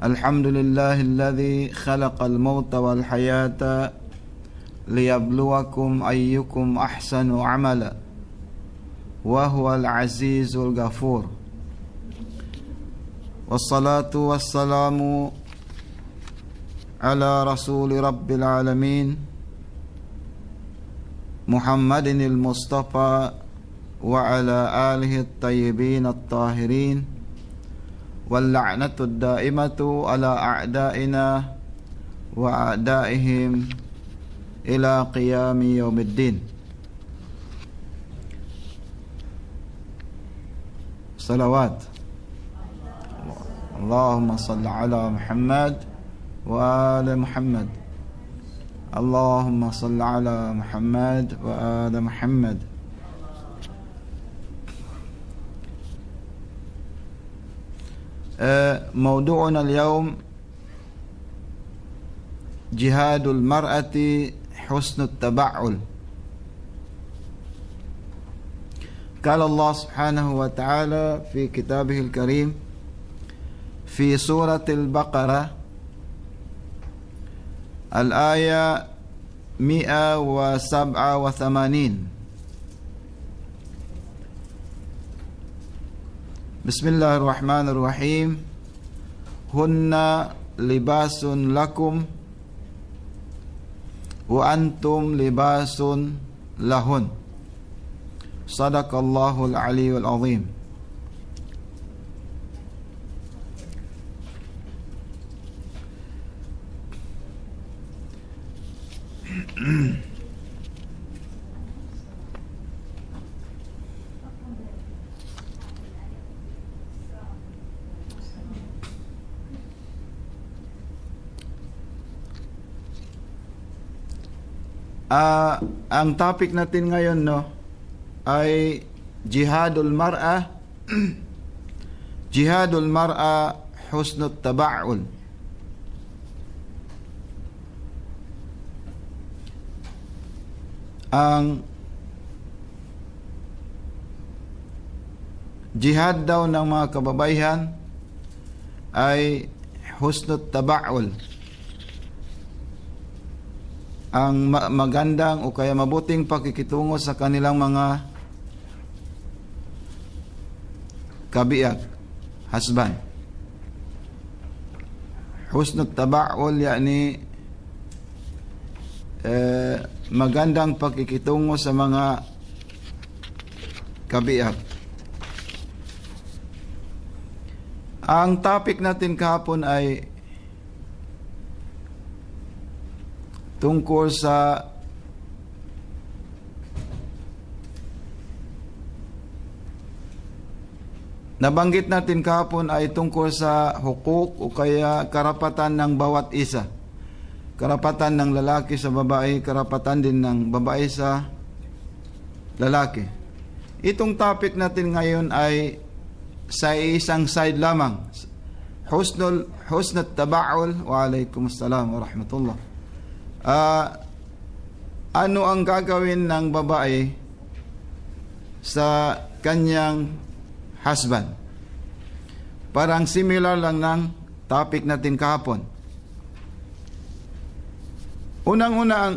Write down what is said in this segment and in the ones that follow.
الحمد لله الذي خلق الموت والحياة ليبلوكم أيكم أحسن عملا وهو العزيز الغفور والصلاة والسلام على رسول رب العالمين محمد المصطفى وعلى آله الطيبين الطاهرين واللعنة الدائمة على أعدائنا وأعدائهم إلى قيام يوم الدين. صلوات اللهم صل على محمد وآل محمد. اللهم صل على محمد وآل محمد. موضوعنا اليوم جهاد المرأة حسن التبعل. قال الله سبحانه وتعالى في كتابه الكريم في سورة البقرة الآية 187. بسم الله الرحمن الرحيم. هن لباس لكم وأنتم لباس لهن. صدق الله العلي العظيم. Ang topic natin ngayon ay jihadul mar'ah jihadul mar'ah husnut taba'ul. Ang jihad daw ng mga kababaihan ay husnut taba'ul, ang magandang o kaya mabuting pakikitungo sa kanilang mga kabiyak, husband. Husnut taba'ul yani magandang pakikitungo sa mga kabiyak. Ang topic natin kahapon ay tungkol sa nabanggit natin kahapon ay tungkol sa hukuk o kaya karapatan ng bawat isa. Karapatan ng lalaki sa babae, karapatan din ng babae sa lalaki. Itong topic natin ngayon ay sa isang side lamang. Husnut taba'ul. Wa alaikumussalam wa rahmatullah. Ano ang gagawin ng babae sa kanyang husband? Parang similar lang ng topic natin kahapon. Unang-una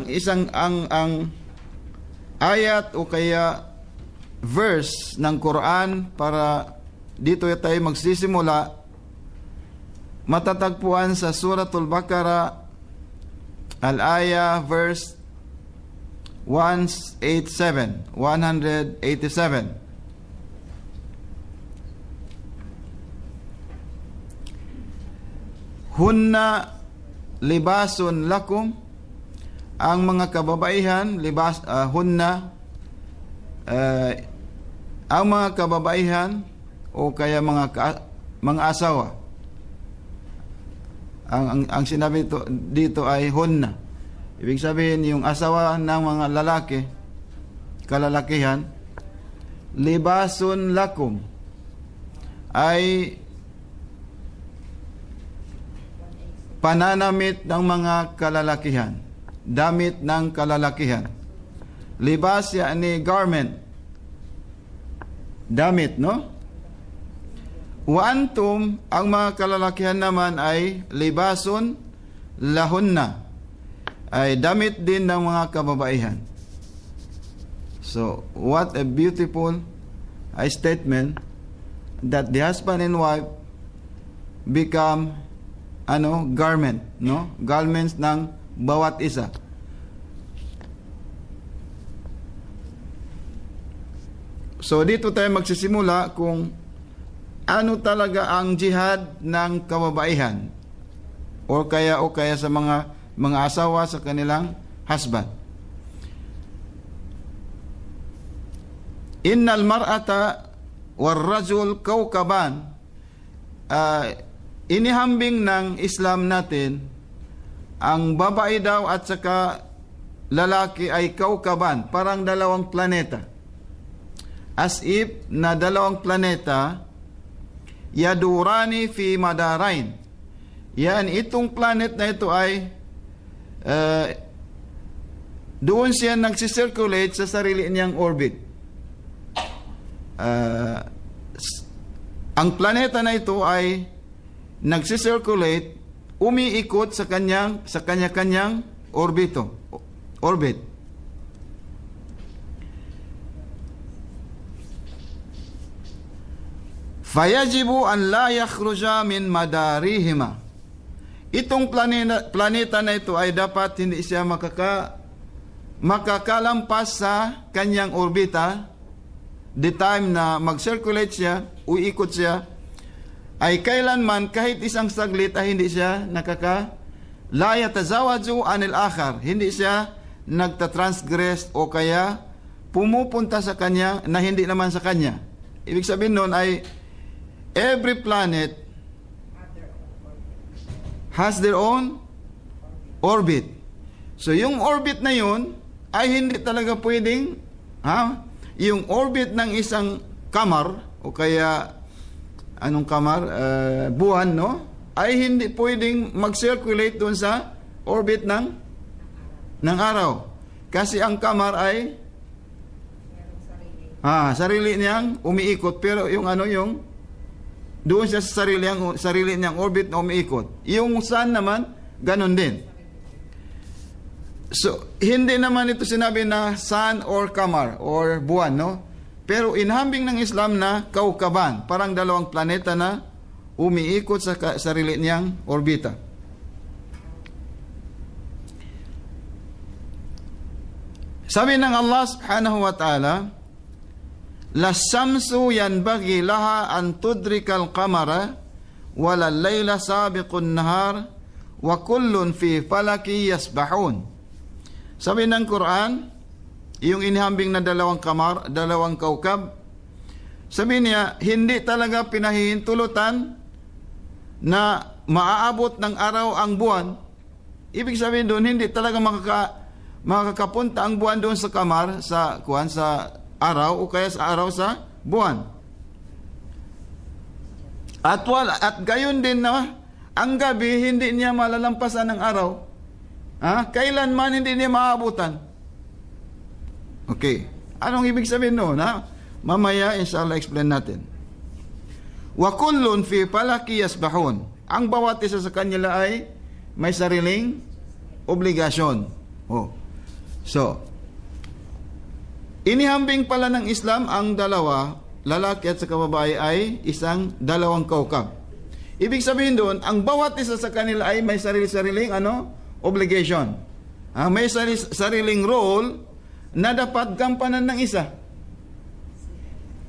ang ayat o kaya verse ng Quran para dito tayo magsisimula, matatagpuan sa Suratul Baqarah al-aya verse 187. Hunna libasun lakum. Ang mga kababaihan, hunna, ang mga kababaihan o kaya mga asawa. Ang sinabi dito ay hunna. Ibig sabihin yung asawa ng mga lalaki, kalalakihan, libasun lakum ay pananamit ng mga kalalakihan, damit ng kalalakihan. Libas yani garment, damit, no? Wa antum, ang mga kalalakihan naman ay libasun lahunna, ay damit din ng mga kababaihan. So, what a beautiful statement that the husband and wife become garment, no? Garments ng bawat isa. So dito tayo magsisimula kung ano talaga ang jihad ng kababaihan o kaya sa mga asawa sa kanilang husband. Innal mar'ata war rajul kawkaban, inihambing ng Islam natin ang babae daw at saka lalaki ay kawkaban, parang dalawang planeta. As if na dalawang planeta yadurani fi madarain. Yan, itong planet na ito ay doon siya nagsisirculate sa sarili niyang orbit. Ang planeta na ito ay nagsisirculate, umiikot sa kanya-kanyang orbit. Fayajibu an la yakhruja min madarihima. Itong planeta na ito ay dapat hindi siya makakalampas sa kanyang orbita. The time na mag-circulate siya, uikot siya, ay kailanman kahit isang saglit ay hindi siya la yatazawaju anil akhar. Hindi siya nagtatransgress o kaya pumupunta sa kanya na hindi naman sa kanya. Ibig sabihin nun ay every planet has their own orbit. So yung orbit na yun ay hindi talaga pwedeng yung orbit ng isang kamar o kaya anong kamar, buwan, no, ay hindi pwedeng mag-circulate doon sa orbit ng araw. Kasi ang kamar ay sarili niyang umiikot, pero yung doon siya sa sarili niyang orbit na umiikot. Yung sun naman, ganun din. So, hindi naman ito sinabi na sun or kamar or buwan, no? Pero inhambing ng Islam na kawkaban, parang dalawang planeta na umiikot sa sarili niyang orbita. Sabi ng Allah subhanahu wa ta'ala, "Las-samsu yanbaghi laha an tudrikal qamara wala layla sabiqun nahar wa kullun fi falaki yasbahun." Sabi ng Quran, yung inihambing na dalawang kaukab, sabi niya, hindi talaga pinahihintulutan na maaabot ng araw ang buwan. Ibig sabihin doon, hindi talaga makakapunta ang buwan doon sa kamar, sa araw o kaya sa araw sa buwan. At gayon din na ang gabi hindi niya malalampasan ng araw. Kailanman hindi niya maabutan. Okay. Anong ibig sabihin noon? Mamaya inshallah explain natin. Wa kullun fi falaki yasbahun. Ang bawat isa sa kanila ay may sariling obligasyon. So, inihambing pala ng Islam ang dalawa, lalaki at sa babae ay dalawang kaukab. Ibig sabihin doon, ang bawat isa sa kanila ay may sariling obligation. May sariling role na dapat gampanan ng isa.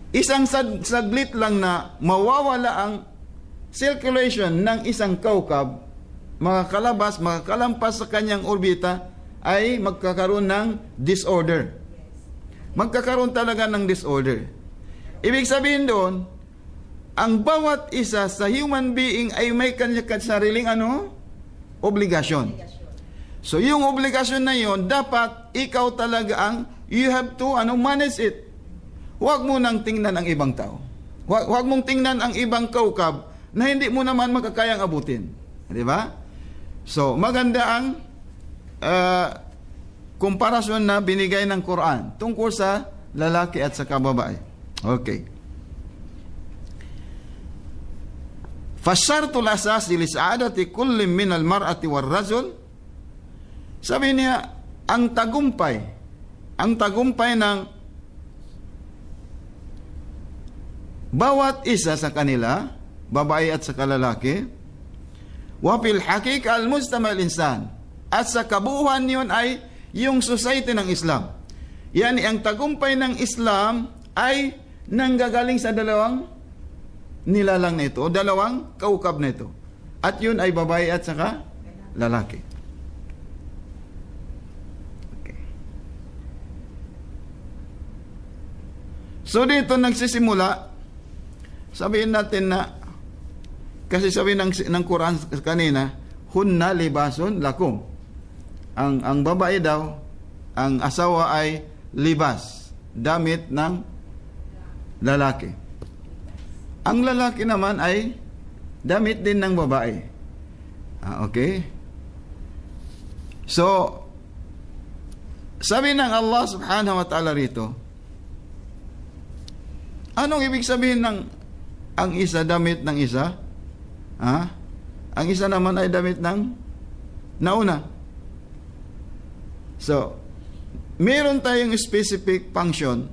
Isang saglit lang na mawawala ang circulation ng isang kaukab, makakalampas sa kanyang orbita, ay magkakaroon ng disorder. Magkakaroon talaga ng disorder. Ibig sabihin doon, ang bawat isa sa human being ay may kanyang sariling obligasyon. So yung obligasyon na yon, dapat ikaw talaga you have to manage it. Huwag mo nang tingnan ang ibang tao. Huwag mong tingnan ang ibang kaukab na hindi mo naman makakayang abutin. Di ba? So maganda ang komparasyon na binigay ng Quran tungkol sa lalaki at sa babae. Okay. Fashartul asasi li sa'adati kulli min al-mar'ati war-rajul. Sabi niya, ang tagumpay ng bawat isa sa kanila, babae at saka lalaki, wa fil hakika al-mujtama al-insan, at sa kabuuan yun ay yung society ng Islam. Yani ang tagumpay ng Islam ay nanggagaling sa dalawang nilalang na ito, o dalawang kaukab na ito. At yun ay babae at saka lalaki. Okay. So dito nagsisimula, sabihin natin na, kasi sabi ng Quran kanina, hunna libasun lakum. Ang babae daw, ang asawa ay libas, damit ng lalaki. Ang lalaki naman ay damit din ng babae. Okay? So, sabi ng Allah subhanahu wa ta'ala rito, anong ibig sabihin ng ang isa damit ng isa? Ang isa naman ay damit ng nauna. So, meron tayong specific function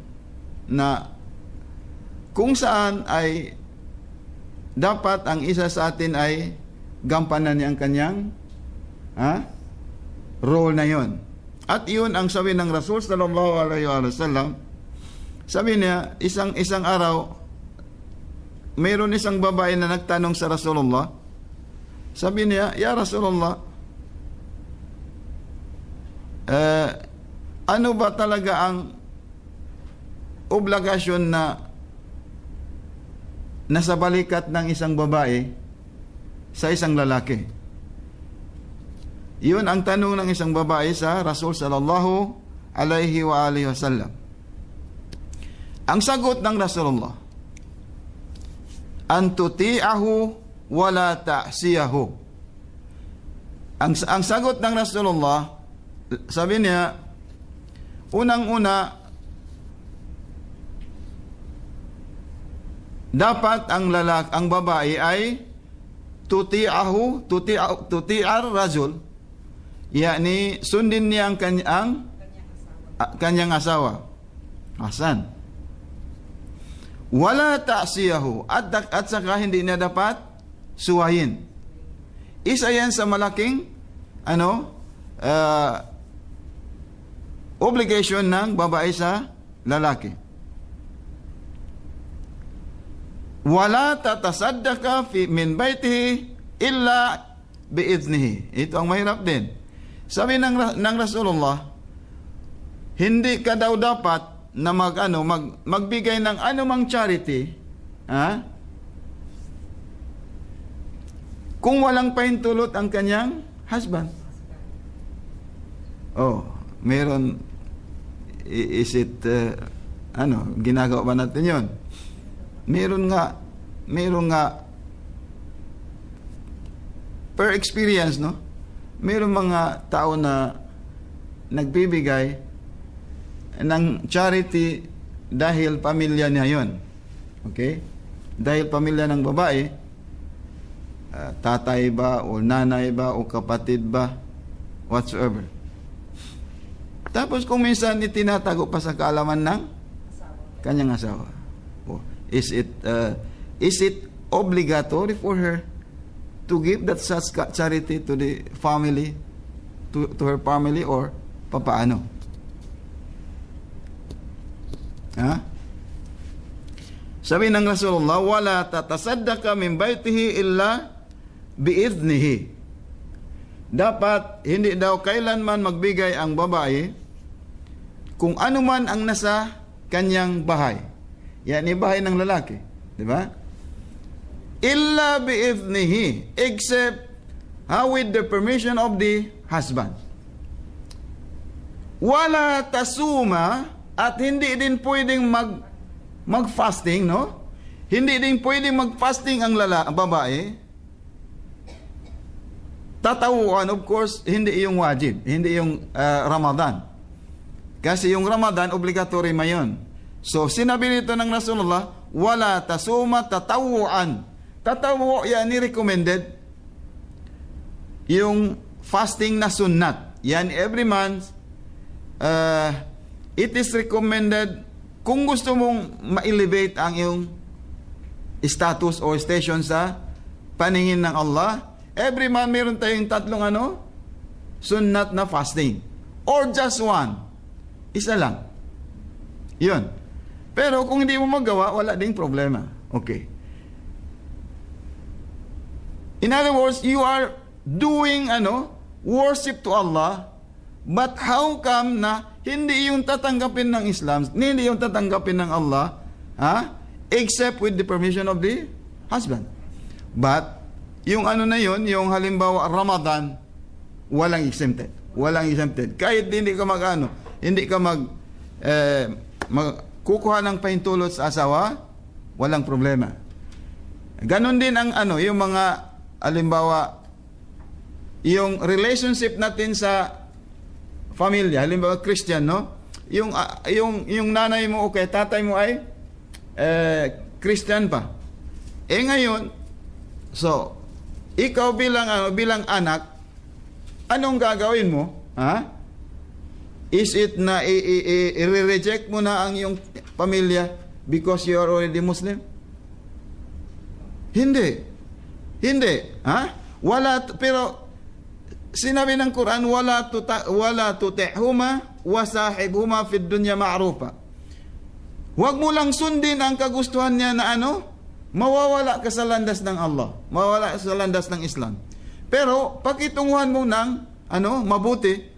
na kung saan ay dapat ang isa sa atin ay gampanan niya ang kanyang role na yon. At yun ang sabi ng Rasul sallallahu alaihi wasallam. Sabi niya, isang araw, mayroon isang babae na nagtanong sa Rasulullah. Sabi niya, Ya Rasulullah, ano ba talaga ang obligasyon na nasa balikat ng isang babae sa isang lalaki? Yun ang tanong ng isang babae sa Rasul sallallahu alaihi wa alihi wasallam. Ang sagot ng Rasulullah, an tuti'ahu wala ta'siyahu. Ang sagot ng Rasulullah, sabi niya, unang-una, dapat ang babae ay tuti'ar rajul, yani sundin niya ang kanyang asawa. Hasan. Wala ta'siyahu, at saka hindi niya dapat suwayin. Isa yan sa malaking obligation ng babae sa lalaki. Wala tatasaddaka min baitihi illa biiznihi. Ito ang mahirap din. Sabi ng Rasulullah, hindi ka daw dapat na magbigay ng anumang charity, kung walang pahintulot ang kanyang husband. Meron, is it ginagawa ba natin yon? Meron nga per experience, no? Meron mga tao na nagbibigay ng charity dahil pamilya niya yon. Okay? Dahil pamilya ng babae, tatay ba o nanay ba o kapatid ba, whatsoever. Tapos kung minsan itinatago pa sa kaalaman ng kanyang asawa. Is it obligatory for her to give that such charity to the family, to her family, or papaano? Sabi ng Rasulullah, wala tatasaddaka min baitihi illa biiznihi. Dapat hindi daw kailanman magbigay ang babae kung ano man ang nasa kanyang bahay. Yani bahay ng lalaki, di ba? Illa biiznihi, except with the permission of the husband. Wala tasuma, at hindi din pwedeng mag-fasting, no? Hindi din pwedeng mag-fasting ang babae. Tatawuan, of course, hindi yung wajib, hindi yung Ramadan. Kasi yung Ramadan, obligatory mayon. So, sinabi nito ng Rasulullah, wala tasuma tatawuan. tatawo yan ni recommended yung fasting na sunnat. Yan every month. It is recommended kung gusto mong ma-elevate ang iyong status o station sa paningin ng Allah. Every month meron tayong 3 sunnat na fasting. Or just 1. Isa lang. Yun. Pero kung hindi mo magawa, wala ding problema. Okay. In other words, you are doing worship to Allah, but how come na hindi yung tatanggapin ng Islam, hindi yung tatanggapin ng Allah, except with the permission of the husband. But yung na yun, yung halimbawa Ramadan, walang exempted. Walang exempted. Kahit hindi ka hindi ka kukuha ng pahintulot sa asawa, walang problema. Ganon din ang yung mga halimbawa yung relationship natin sa pamilya, halimbawa Christian, yung nanay mo o tatay mo ay Christian pa. Ngayon, so ikaw bilang anak, anong gagawin mo? Is it na i-reject mo na ang iyong pamilya because you are already Muslim? Hindi. Pero sinabi ng Quran, wala tuti'huma wa sahibhuma fid dunya ma'rufa. Huwag mo lang sundin ang kagustuhan niya na mawawala ka sa landas ng Allah, mawawala sa landas ng Islam. Pero pakitunguhan mo ng mabuti.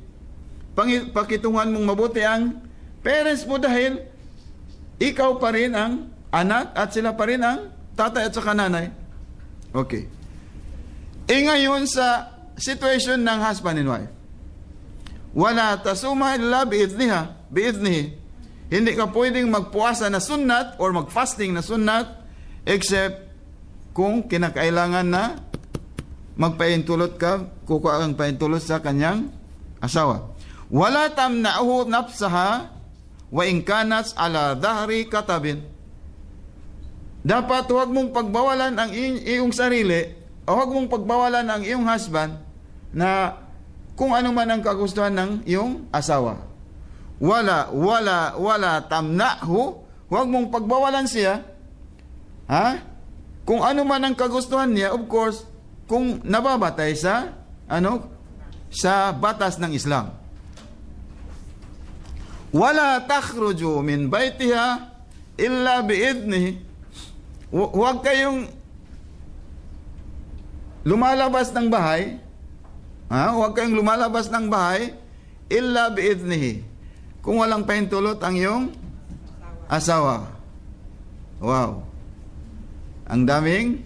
Pakitunguhan mong mabuti ang parents mo dahil ikaw pa rin ang anak at sila pa rin ang tatay at saka nanay. Okay. Ngayon sa situation ng husband and wife, wala tasuma illa bi'idnihi. Hindi ka pwedeng magpuasa na sunnat or mag-fasting na sunnat except kung kinakailangan na magpaintulot ka, kukuha kang paintulot sa kanyang asawa. Wala tamna'uhu nafsaha wa in kanat ala dhahri katabin. Dapat huwag mong pagbawalan ang iyong sarili o huwag mong pagbawalan ang iyong husband na kung ano man ang kagustuhan ng iyong asawa. Wala tamna'hu, huwag mong pagbawalan siya. Kung ano man ang kagustuhan niya, of course, kung nababatay sa sa batas ng Islam. Wala takhruju min baytiha illa biidnihi. Huwag kayong lumalabas ng bahay. Huwag kayong lumalabas ng bahay illa biidnihi. Kung walang pahintulot ang iyong asawa. Wow. Ang daming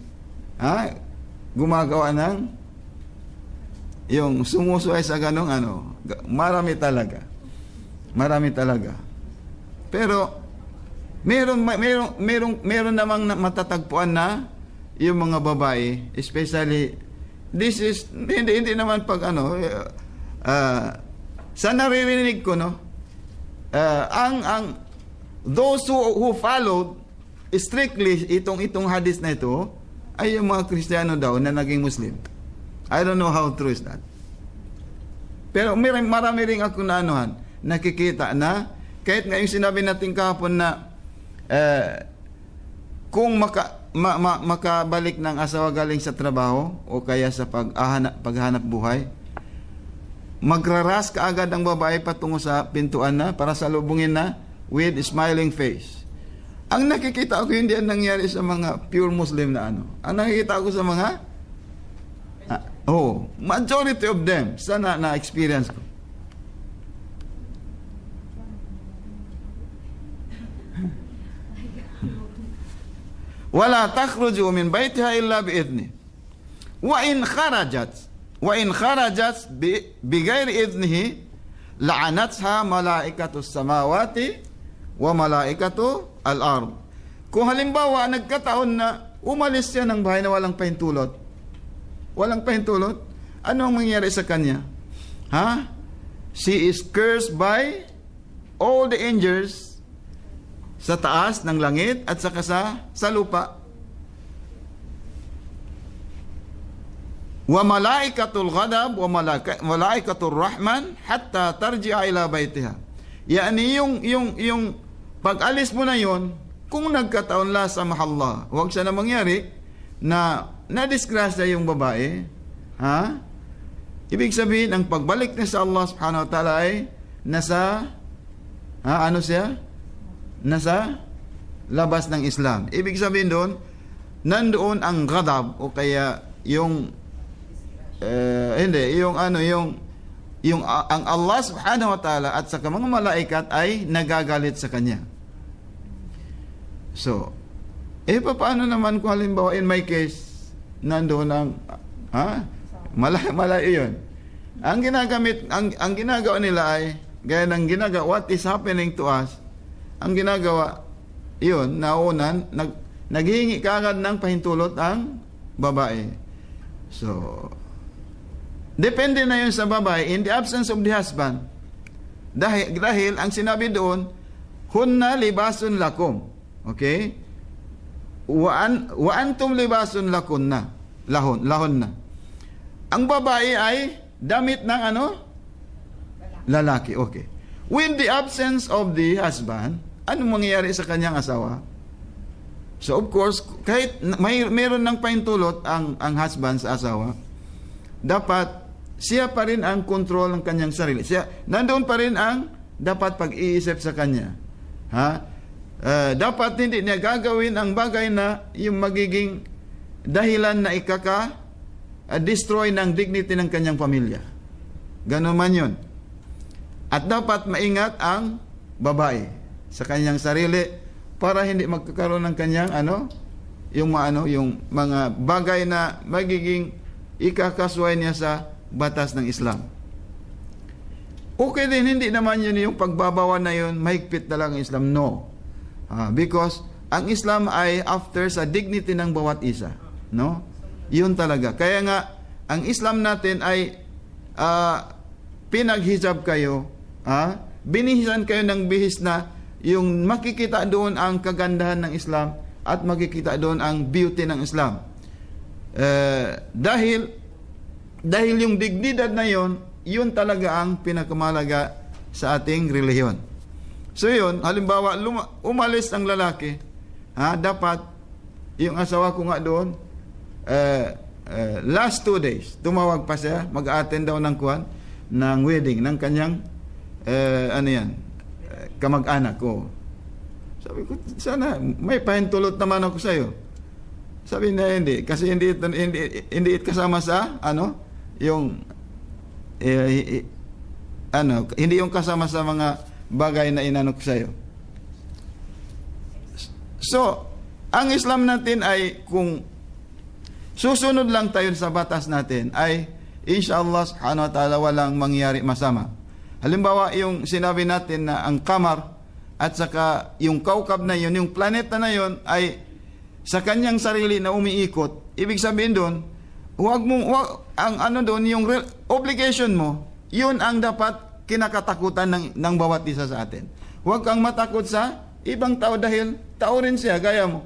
gumagawa ng yung sumusuay sa ganong marami talaga. Marami talaga. Pero meron namang matatagpuan na yung mga babae, especially hindi naman pag sa naririnig ko ang those who followed strictly itong hadith na ito ay yung mga Kristiyano daw na naging Muslim. I don't know how true is that. Pero marami rin ako nakikita na kahit nga yung sinabi natin kahapon na kung makabalik ng asawa galing sa trabaho o kaya sa paghanap buhay, magraras kaagad ang babae patungo sa pintuan na para salubungin na with smiling face. Ang nakikita ko hindi ang nangyari sa mga pure Muslim na Ang nakikita ko sa mga majority of them sa na-experience ko. Wala takhruju min baytiha illa bi'idni. Wa in kharajat bighairi idnihi la'anatha malaikatu samawati wa malaikatu al-ard. Kung halimbawa nagkataon na umalis siya ng bahay na walang pahintulot, ano ang mangyayari sa kanya? She is cursed by all the angels sa taas ng langit at saka sa lupa. wa malaikatul ghadab wa malaikatul rahman hatta tarji'a ila baitiha. Yani yung pag-alis mo na yon, kung nagkataon la sa mahalla, huwag sana mangyari na nadisgrasya yung babae, ha? Ibig sabihin, ang pagbalik niya sa Allah subhanahu wa ta'ala ay nasa, ano siya? Nasa labas ng Islam. Ibig sabihin doon, nandoon ang ghadab o kaya yung ang Allah subhanahu wa ta'ala at sa mga malaikat ay nagagalit sa kanya. So, paano naman kung halimbawa in my case, nandoon ang malayo yun. Ang ginagawa nila ay gaya ng ginagawa, what is happening to us, ang ginagawa yun, naunan, naghihingi kagad ng pahintulot ang babae. So, depende na yun sa babae in the absence of the husband. Dahil ang sinabi doon, hunna libasun lakum. Okay? Wa antum libasun lakunna. Lahon na. Ang babae ay damit ng lalaki. Okay. With the absence of the husband, anong mangyayari sa kanyang asawa? So of course, kahit mayroon ng paintulot ang husband sa asawa, dapat siya pa rin ang control ng kanyang sarili. Nandoon pa rin ang dapat pag-iisip sa kanya. Dapat hindi niya gagawin ang bagay na yung magiging dahilan na destroy ng dignity ng kanyang pamilya. Ganun man yun. At dapat maingat ang babae sa kanyang sarili para hindi magkakaroon ng kanyang yung mga bagay na magiging ikakasway niya sa batas ng Islam. Okay din, hindi naman yun yung pagbabawa na yun, mahigpit na lang ang Islam. No. Because ang Islam ay after sa dignity ng bawat isa. No? Yun talaga. Kaya nga, ang Islam natin ay pinaghijab kayo, binihisan kayo ng bihis na yung makikita doon ang kagandahan ng Islam at makikita doon ang beauty ng Islam. Dahil yung dignidad na yun talaga ang pinakamalaga sa ating relihiyon. So yun, halimbawa, umalis ang lalaki, dapat, yung asawa ko nga doon, last 2 days, tumawag pa siya, mag-attend daw ng wedding, ng kanyang, kamag-anak ko. Sabi ko, sana, may pahintulot naman ako sa'yo. Sabi niya, hindi, kasi hindi kasama sa, hindi yung kasama sa mga bagay na inanok sa'yo. So, ang Islam natin ay kung susunod lang tayo sa batas natin ay inshallah subhanahu wa ta'ala walang mangyari masama. Halimbawa, yung sinabi natin na ang kamar at saka yung kaukab na yun, yung planeta na yun ay sa kanyang sarili na umiikot. Ibig sabihin doon, yung obligation mo, yun ang dapat kinakatakutan ng bawat isa sa atin. Huwag kang matakot sa ibang tao dahil tao rin siya, gaya mo.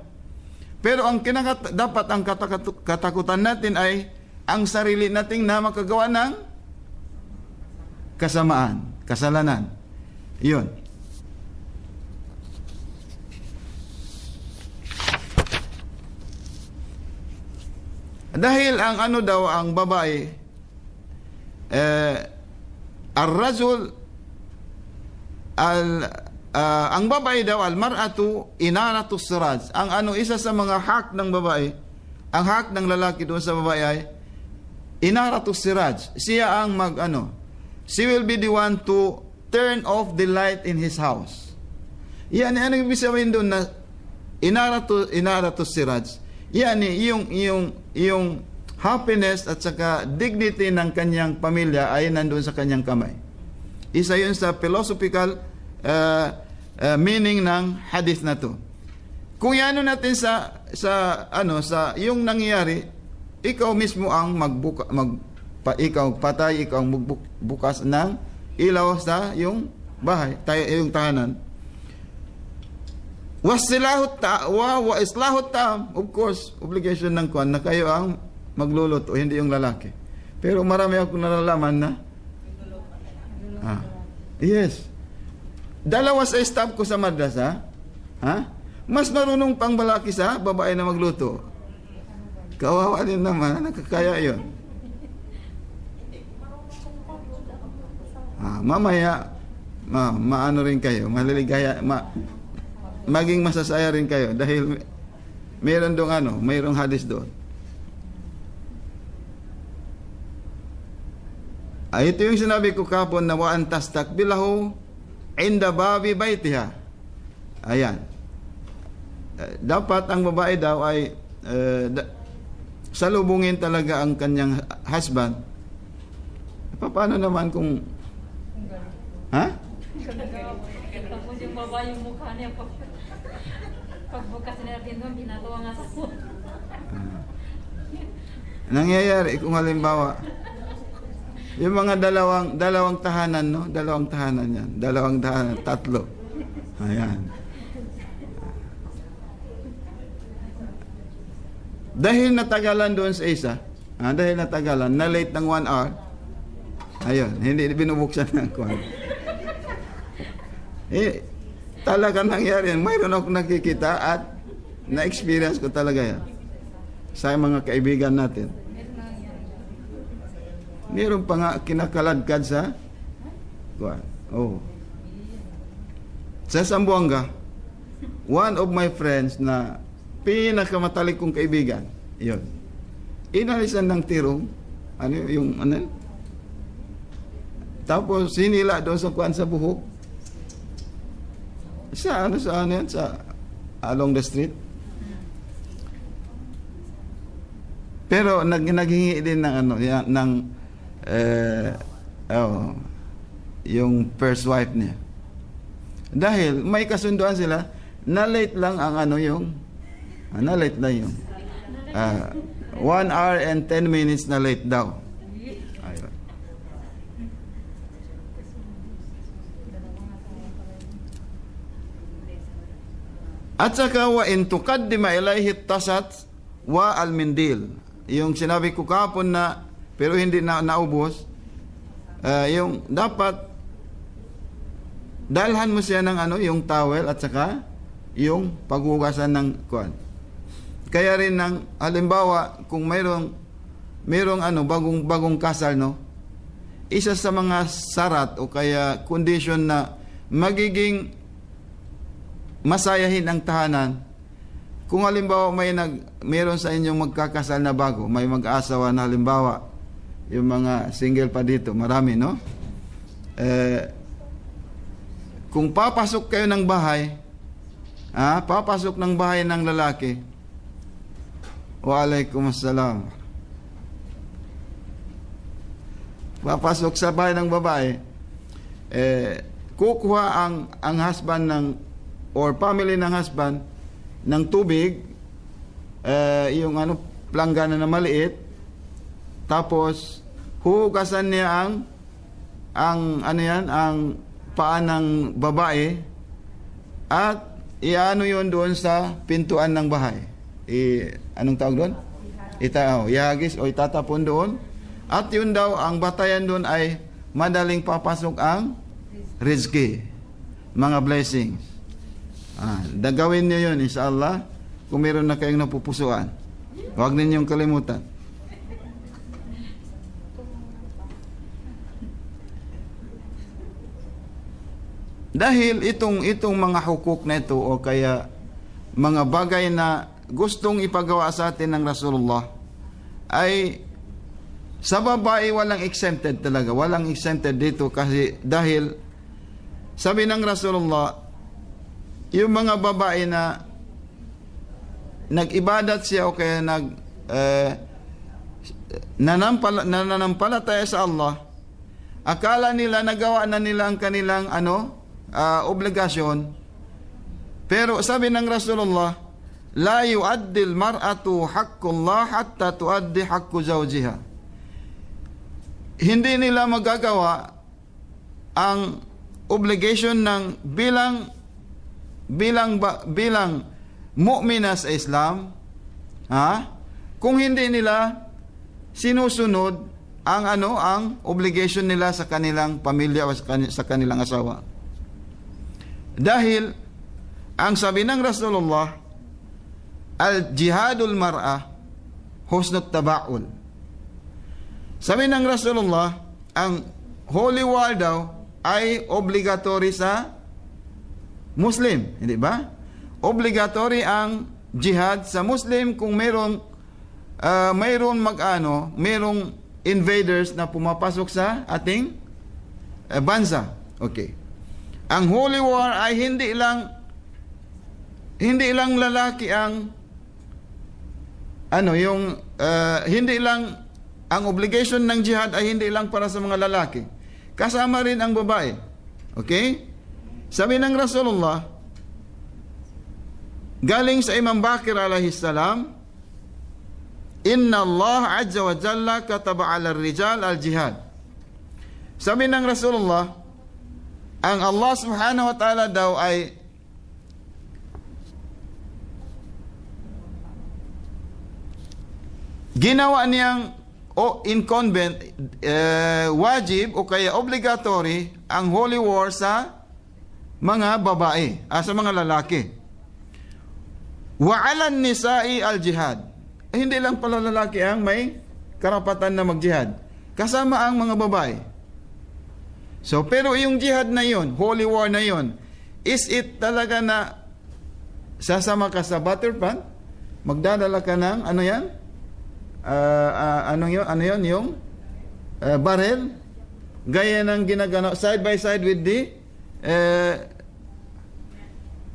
Pero ang dapat ang katakutan natin ay ang sarili nating na makagawa ng kasamaan, kasalanan. Yun. Dahil ang ang babae, ar-rajul, ang babae daw, al-mar'atu inaratu siraj. Ang isa sa mga hak ng babae, ang hak ng lalaki doon sa babae ay inaratu siraj. Siya ang she will be the one to turn off the light in his house. Yan, ano ibig sabihin doon na inaratu siraj? Yan, yung happiness at saka dignity ng kanyang pamilya ay nandoon sa kanyang kamay. Isa yun sa philosophical meaning ng hadith na to. Kung yan natin sa yung nangyayari, ikaw mismo ang ikaw patay, ikaw ang magbukas ng ilaw sa yung bahay, yung tahanan. Wa islahut ta'am, of course, obligation ng kuwan na kayo ang magluluto, hindi yung lalaki. Pero marami akong nalalaman na yes. Dalawa sa staff ko sa madrasa, mas marunong pang lalaki sa babae na magluto. Kawawa din naman, nakakaya yun. Mamaya, maano rin kayo, maliligaya, maging masasaya rin kayo dahil mayroon doon mayroong hadis doon. Ito yung sinabi ko kapon na wa antas takbilahu inda babi baitiha. Ayan. Dapat ang babae daw ay salubungin talaga ang kanyang husband. Paano naman kung Tapos yung babae yung mukha niya pagbukas niya natin doon, ginagawa nga sa nangyayari kung halimbawa yung mga dalawang tahanan, no? Dalawang tahanan yan. Dalawang tahanan, tatlo. Ayan. Dahil natagalan doon sa isa, dahil natagalan, na late ng 1 hour, ayun, hindi binubuksan ng kwan. Talaga nangyari yan. Mayroon akong nakikita at na-experience ko talaga yan. Sa mga kaibigan natin. Meron pa nga kinakaladkad sa kwan. Sa Zamboanga, one of my friends na pinakamatalik kong kaibigan, yun, inalisan ng tirong, tapos sinila doon sa kwan sa buhok, sa along the street. Pero naghingi din ng yung first wife niya. Dahil may kasunduan sila, na late lang ang na late lang yung 1 hour and 10 minutes na late daw. Ayun. At saka wa in tuqaddima ilayhi tasat wa al-mindil. Yung sinabi ko kahapon na pero hindi naubos, yung dapat dalhan mo siya ng yung towel at saka yung paghugasan ng kuan. Kaya rin halimbawa kung mayroong bagong kasal, no, isa sa mga sarat o kaya condition na magiging masayahin ang tahanan, kung halimbawa mayroon sa inyong magkakasal na bago, may mag-asawa na halimbawa, yung mga single pa dito, marami, no? Kung papasok kayo ng bahay, papasok ng bahay ng lalaki, waalaikumsalam. Papasok sa bahay ng babae, kukuha ang husband or family ng husband ng tubig, yung planggana na maliit, tapos huhugasan niya ang paa ng babae at iano yun doon sa pintuan ng bahay. Anong tawag doon? Ihagis o itatapon doon. At yun daw, ang batayan doon ay madaling papasok ang rizki, mga blessings. Dagawin niyo yun, inshallah, kung meron na kayong napupusuan. Huwag ninyong kalimutan. Dahil itong mga hukuk na ito o kaya mga bagay na gustong ipagawa sa atin ng Rasulullah ay sa babae walang exempted talaga. Walang exempted dito kasi dahil sabi ng Rasulullah, yung mga babae na nag-ibadat siya o kaya nananampalataya sa Allah, akala nila nagawa na nila ang kanilang obligasyon. Pero sabi ng Rasulullah, la yu'addil mar'atu haqqullah hatta tuaddi haqqu zawjiha. Hindi nila magagawa ang obligation ng bilang mu'mina sa Islam, kung hindi nila sinusunod ang ang obligation nila sa kanilang pamilya o sa kanilang asawa. Dahil ang sabi ng Rasulullah, al-jihadul mar'a husnut taba'ul. Sabi ng Rasulullah, ang holy war daw ay obligatory sa Muslim, hindi ba? Obligatory ang jihad sa Muslim kung mayroong mayroong invaders na pumapasok sa ating bansa. Okay. Ang holy war ay hindi lang lalaki ang hindi lang ang obligation ng jihad ay hindi lang para sa mga lalaki. Kasama rin ang babae. Okay? Sabi ng Rasulullah, galing sa Imam Bakir alayhi salam, Inna Allah Azza wa Jalla kataba ala rijal al-jihad. Sabi ng Rasulullah, ang Allah subhanahu wa ta'ala daw ay ginawa niyang wajib o kaya obligatory ang holy war sa mga babae, sa mga lalaki. Wa 'alan nisa'i al-jihad. Hindi lang pala lalaki ang may karapatan na mag-jihad. Kasama ang mga babae. So, pero yung jihad na yon, holy war na yon, is it talaga na sasama ka sa butter pan? Magdadala ka ng, yung barrel? Gaya ng ginagano, side by side with the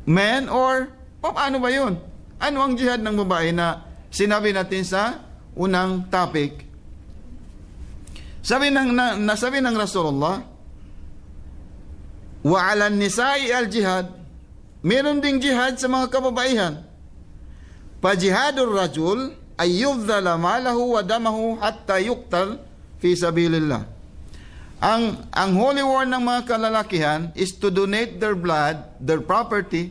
men? Or, paano ba yun? Ano ang jihad ng babae na sinabi natin sa unang topic? Nasabi ng Rasulullah, wa 'alan nisa'i al-jihad, meron ding jihad sa mga kababaihan. Pa jihadur rajul ay yubdhala malahu wa damahu hatta yuqtal fi sabilillah. Ang holy war ng mga kalalakihan is to donate their blood, their property,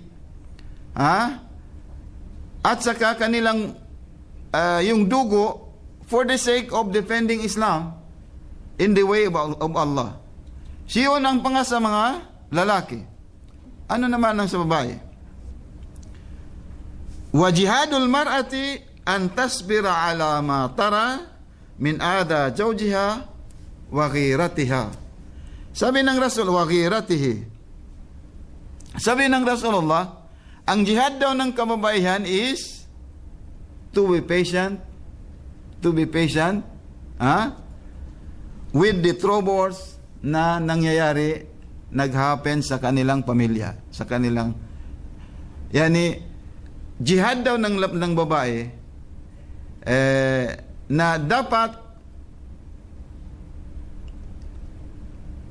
at saka kanilang yung dugo for the sake of defending Islam in the way of Allah. Siyon ang sa mga lalaki. Ano naman ang sa babae? Wa jihadul mar'ati an tasbira ala ma tara min ada zawjiha wa ghiratiha. Sabi ng Rasul, wa ghiratihi. Sabi ng Rasulullah, ang jihad daw ng kababaihan is to be patient with the troubles na nangyayari, nag-happen sa kanilang pamilya, sa kanilang, jihad daw ng babae na dapat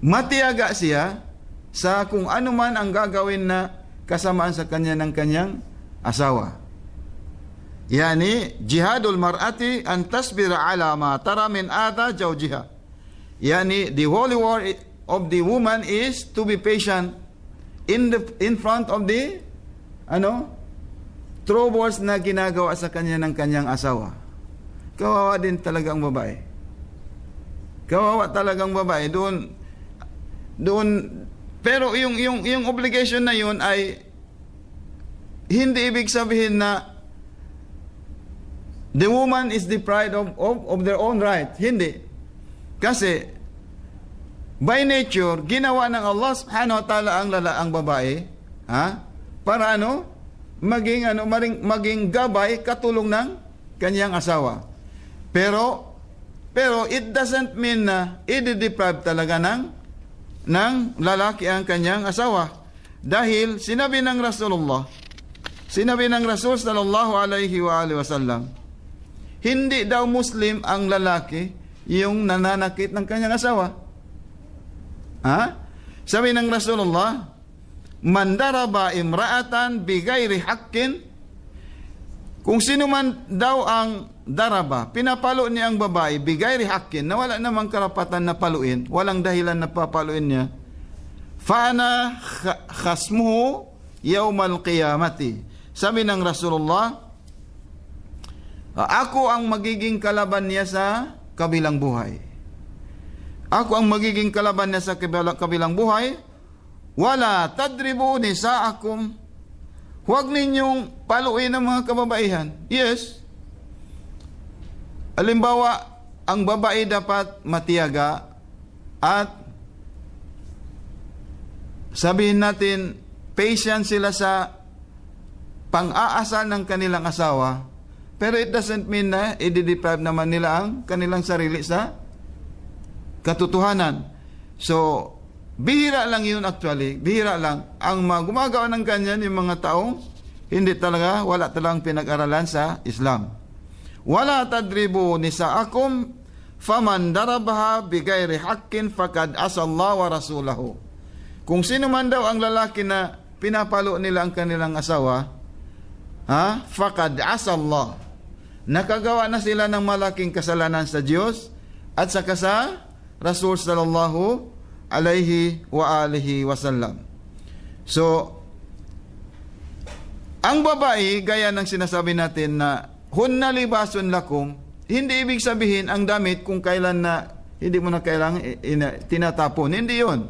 matiyaga siya sa kung ano man ang gagawin na kasamaan sa kanya ng kanyang asawa. Jihadul mar'ati an tasbira ala ma tara min ada zawjiha. The holy war of the woman is to be patient in front of the troubles na ginagawa sa kanya ng kanyang asawa. Kawawa din talagang babae. Kawawa talagang babae doon. Pero yung obligation na yun ay hindi ibig sabihin na the woman is deprived of their own right. Hindi. Kasi by nature, ginawa ng Allah subhanahu wa ta'ala ang babae, para maging gabay, katulong ng kanyang asawa. Pero it doesn't mean na i-deprive talaga ng lalaki ang kanyang asawa. Dahil sinabi ng Rasul sallallahu alaihi wa alihi wasallam, hindi daw Muslim ang lalaki yung nananakit ng kanyang asawa. Sabi ng Rasulullah, man daraba imra'atan bigayri haqqin, kung sino man daw ang daraba, pinapalo niya ang babae bigayri haqqin, na wala namang karapatan na paluin, walang dahilan na papaluin niya, fana khasmuhu yawmal qiyamati. Sabi ng Rasulullah, ako ang magiging kalaban niya sa kabilang buhay. Ako ang magiging kalaban niya sa kabilang buhay. Wala tadribu nisaakum. Huwag ninyong paluin ang mga kababaihan. Yes. Halimbawa, ang babae dapat matiyaga at sabihin natin, patient sila sa pang-aasal ng kanilang asawa. Pero it doesn't mean na i-deprive naman nila ang kanilang sarili sa katotohanan. So, bihira lang yun actually. Bihira lang. Ang gumagawa ng ganyan, yung mga taong wala talagang pinag-aralan sa Islam. Wala tadribu nisaakum faman darabaha bigayri haqqin fakad asallahu wa rasulahu. Kung sino man daw ang lalaki na pinapalo nila ang kanilang asawa, fakad asallah. Nakagawa na sila ng malaking kasalanan sa Diyos at sa Rasul sallallahu alaihi wa alihi wasallam. So, ang babae, gaya ng sinasabi natin na hunna libasun lakum, hindi ibig sabihin ang damit kung kailan na hindi mo na kailangan tinatapon. Hindi yun.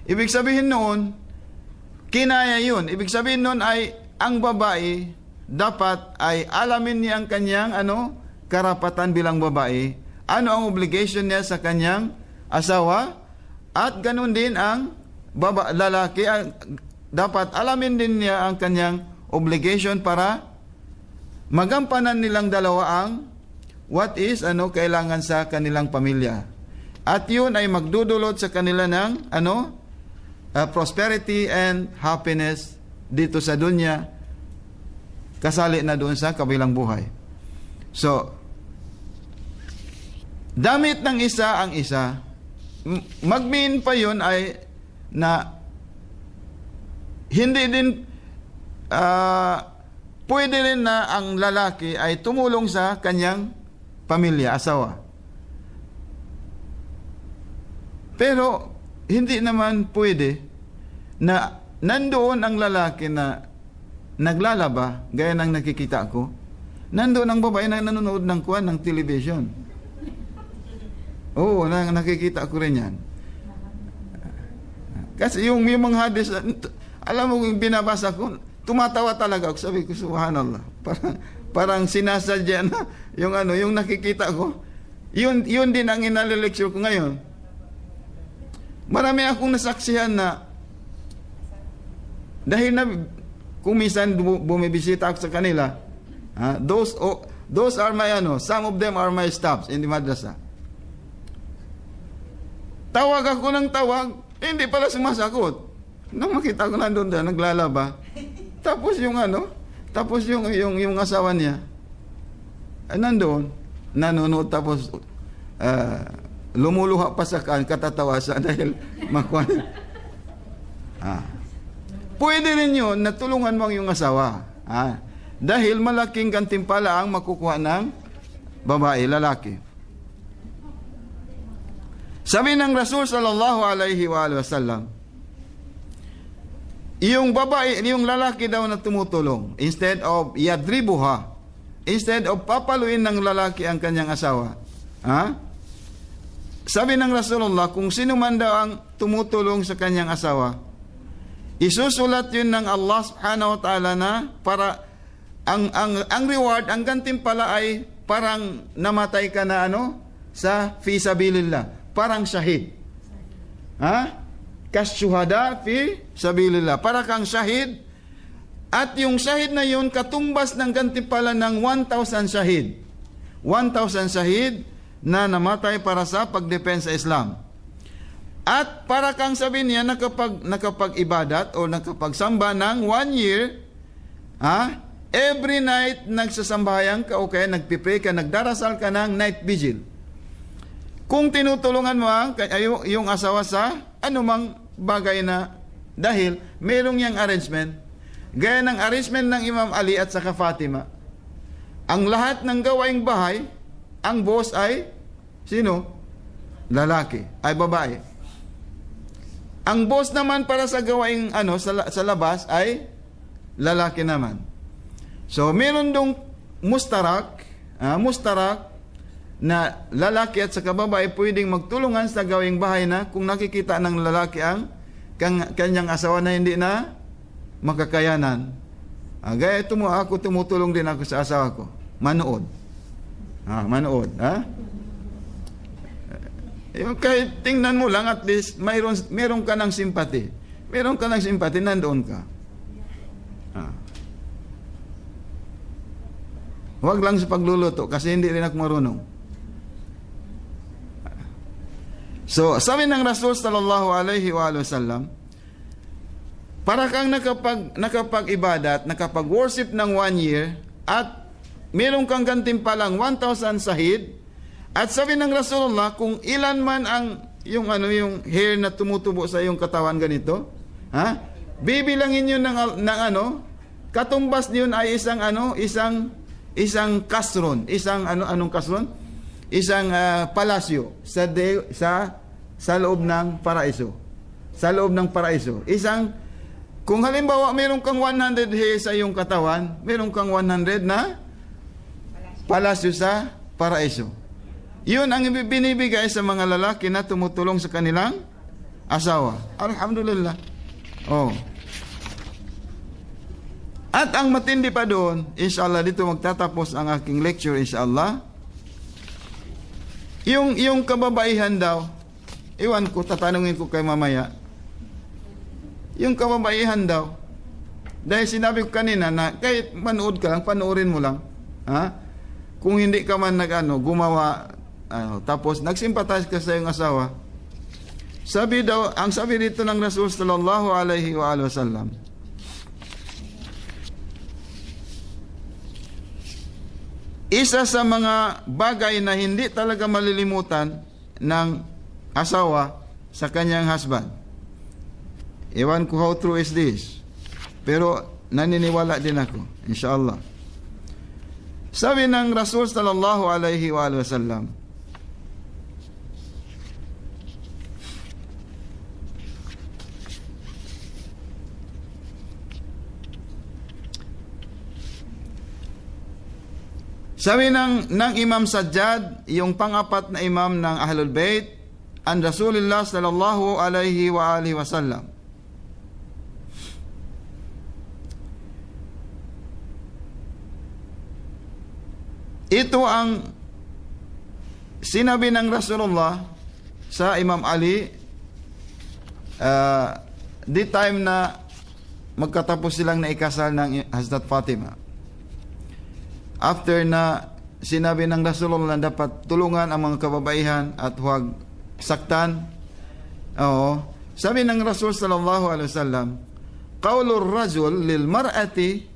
Ibig sabihin noon, kinaya yun. Ibig sabihin noon ay ang babae dapat ay alamin niya ang kanyang karapatan bilang babae. Ano ang obligation niya sa kanyang asawa? At ganun din ang lalaki. Dapat alamin din niya ang kanyang obligation para magampanan nilang dalawa ang what is kailangan sa kanilang pamilya. At yun ay magdudulot sa kanila ng prosperity and happiness dito sa dunya, kasali na doon sa kabilang buhay. So, damit ng isa ang isa. Magmean pa yun ay na hindi din pwede rin na ang lalaki ay tumulong sa kanyang pamilya, asawa. Pero hindi naman pwede na nandoon ang lalaki na naglalaba, gaya ng nakikita ko, nandoon ang babae na nanonood ng television. Oo, nakikita ko rin yan. Kasi yung mga hadis, alam mo yung binabasa ko, tumatawa talaga ako. Sabi ko, subhanallah. Parang sinasadya na yung nakikita ko. Yun din ang inalilecture ko ngayon. Marami akong nasaksihan na dahil na kung minsan bumibisita ako sa kanila, those are my some of them are my staffs in the madrasa. Tawag ako ng tawag, hindi pala sumasagot. Nung makita ko nandun doon, naglalaba. Tapos yung asawa niya, nandoon, nanonood, tapos lumuluha pa sa katatawasan dahil makuha. Pwede rin yun na tulungan mo ang iyong asawa. Dahil malaking gantimpala ang makukuha ng babae, lalaki. Sabi ng Rasul sallallahu alaihi wa sallam, yung babae, yung lalaki daw na tumutulong, instead of yadribuha, instead of papaluin ng lalaki ang kanyang asawa, sabi ng Rasulullah, kung sino man daw ang tumutulong sa kanyang asawa, isusulat yun ng Allah subhanahu wa ta'ala na para ang reward, ang gantimpala ay parang namatay ka na sa fi sabilillah, parang shahid. Kasyuhada fi sabilillah, para kang shahid. At yung shahid na yun katumbas ng gantimpala ng 1,000 shahid. 1,000 shahid na namatay para sa pagdepensa sa Islam. At para kang sabi niya nakapag-ibadat o nakapagsamba ng 1 year, every night nagsasambahayan ka o kaya nagpipray ka, nagdarasal ka ng night vigil. Kung tinutulungan mo yung asawa sa anumang bagay na dahil merong yang arrangement, gaya ng arrangement ng Imam Ali at saka Fatima, ang lahat ng gawaing bahay, ang boss ay sino? Lalaki, ay babae. Ang boss naman para sa gawaing sa labas ay lalaki naman. So meron dong mustarak na lalaki at saka babae pwedeng magtulungan sa gawing bahay na kung nakikita ng lalaki ang kanyang asawa na hindi na makakayanan. Gaya ito mo, ako tumutulong din ako sa asawa ko. Manood. Manood. Kahit tingnan mo lang, at least mayroon ka ng simpati. Meron ka ng simpati, nandoon ka. Huwag lang sa pagluluto kasi hindi rin ako marunong. So, sabi ng Rasul sallallahu alaihi wa sallam, para kang nakapag-ibadat, nakapag-worship ng 1 year, at meron kang gantimpalang 1,000 sahid, at sabi ng Rasulullah, kung ilan man ang yung hair na tumutubo sa iyong katawan ganito, bibilangin yun ng katumbas niyon ay isang kasron, anong kasron? Isang palasyo sa loob ng paraiso. Sa loob ng paraiso. Kung halimbawa meron kang 100 hair sa iyong katawan, meron kang 100 na palasyo sa paraiso. Yun ang binibigay sa mga lalaki na tumutulong sa kanilang asawa. Alhamdulillah. At ang matindi pa doon, inshallah, dito magtatapos ang aking lecture, inshallah. Yung kababaihan daw, iwan ko, tatanungin ko kay mamaya. Yung kababaihan daw, dahil sinabi ko kanina na kahit manood ka lang, panoorin mo lang. Kung hindi ka man gumawa, tapos nagsimpatize ka sa iyong asawa, ang sabi dito ng Rasul sallallahu alaihi wa sallam, isa sa mga bagay na hindi talaga malilimutan ng asawa sa kanyang husband. Ewan ko how true is this, pero naniniwala din ako, inshallah. Sabi ng Rasul sallallahu alaihi wa sallam, sabi ng Imam Sajjad, yung pang-apat na imam ng Ahlul Bayt, an Rasulullah sallallahu alaihi wa alihi wasallam, ito ang sinabi ng Rasulullah sa Imam Ali the time na magkatapos silang naikasal ng Hazrat Fatima. After na sinabi ng Rasulullah na dapat tulungan ang mga kababaihan at huwag saktan. Sabi ng Rasul sallallahu alaihi wasallam, qawlur rajul lil mar'ati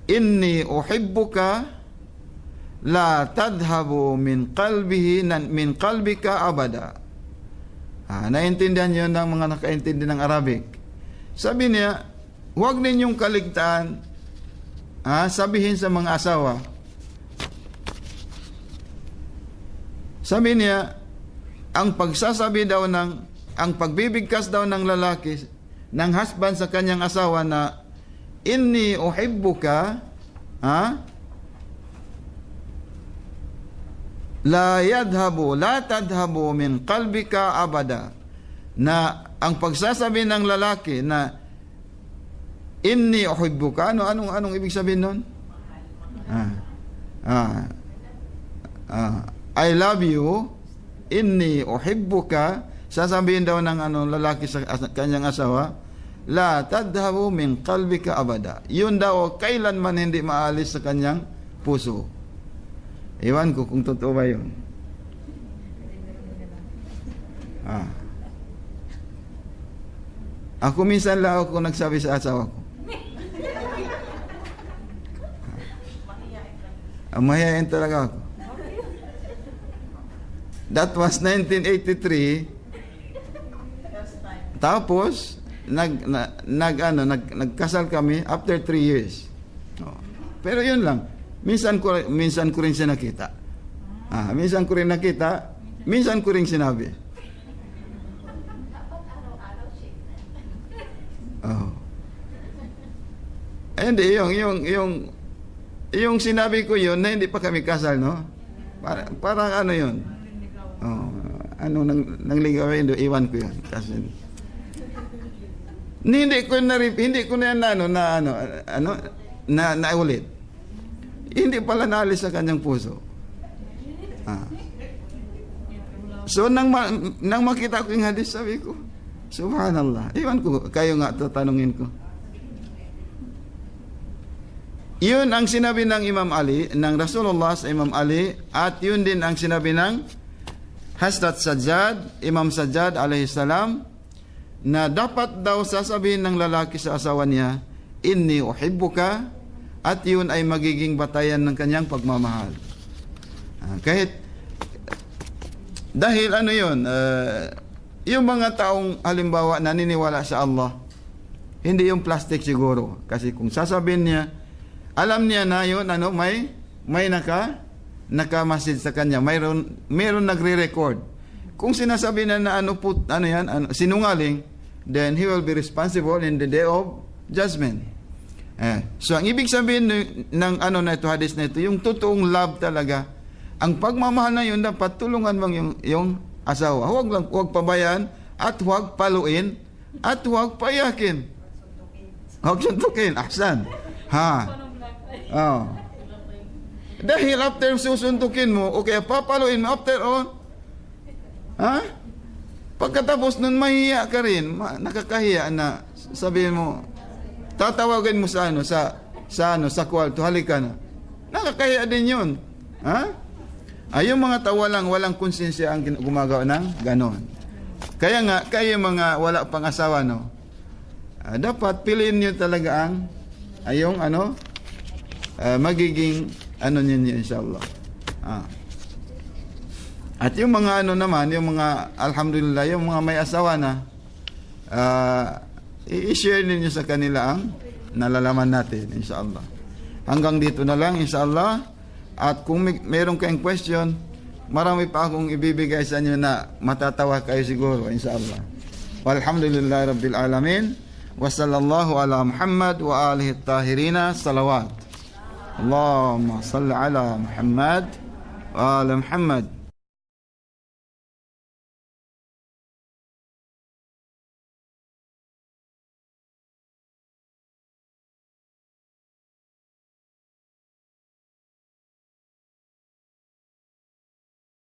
inni uhibbuka la tadhabu min qalbika abada. Naintindihan yun ng mga nakaintindi ng Arabic. Sabi niya, huwag ninyong kaligtaan, sabihin sa mga asawa. Sabi niya, ang pagbibigkas daw ng lalaki, ng husband sa kanyang asawa na, inni uhibbuka, la tadhabu min qalbika abada, na ang pagsasabi ng lalaki na inni uhibbuka, anong ibig sabihin nun? I love you, inni uhibbuka, sasabihin daw ng lalaki sa kanyang asawa, la tadhabu min qalbika abada. Yun daw kailanman hindi maalis sa kanyang puso. Iwan ko kung totoo ba yun. Ako minsan lang ako nagsabi sa asawa ko. Mahihain talaga ako. That was 1983. Tapos nagkasal kami after 3 years. Pero yun lang. Minsan ko rin siya nakita. Minsan ko rin nakita, minsan ko rin sinabi. Hindi, yung sinabi ko yun na hindi pa kami kasal, no? Parang ano yun? Oh, ano nang ligawin do, iwan ko yun. Kasi hindi ko na naulit. Hindi pala naalis sa kanyang puso. So nang makita ko yung hadis, sabi ko, subhanallah. Iwan ko, kayo nga tatanungin ko. Yun ang sinabi ng Imam Ali, ng Rasulullah sa Imam Ali, at yun din ang sinabi ng Hazrat Sajjad, Imam Sajjad alayhi salam, na dapat daw sasabihin ng lalaki sa asawa niya, inni uhibbuka, at yun ay magiging batayan ng kanyang pagmamahal. Kahit dahil ano yun, yung mga taong halimbawa naniniwala sa Allah, hindi yung plastic siguro. Kasi kung sasabihin niya, alam niya na yun, may naka-message sa kanya, mayroon nagre-record. Kung sinasabi na sinungaling, then he will be responsible in the day of judgment. So ang ibig sabihin ng na ito, hadis na ito, yung totoong love talaga, ang pagmamahal na yun, dapat tulungan mo yung asawa. Huwag pabayaan, at huwag paluin, at huwag payakin. Huwag suntukin. Ahsan. Dahil after susuntukin mo, o kaya papaluin mo, after on, pagkatapos nun, mahiya ka rin, nakakahiya na, sabihin mo, tatawagin mo sa kwarto, halika na. Nakakahiya din yun. Yung mga tao walang konsensya ang gumagawa ng ganon. Kaya nga, kayo mga wala pang asawa, dapat piliin nyo talaga yung magiging ninyo, inshallah. At yung mga naman, yung mga alhamdulillah, yung mga may asawa na, i-share ninyo sa kanila ang nalalaman natin, inshallah. Hanggang dito na lang, inshallah. At kung mayroon kayong question, marami pa akong ibibigay sa inyo na matatawa kayo siguro, inshallah. Walhamdulillah Rabbil Alamin. Wa sallallahu ala Muhammad wa alihi at-tahirina. Salawat. Allahumma salli ala Muhammad wa ala Muhammad.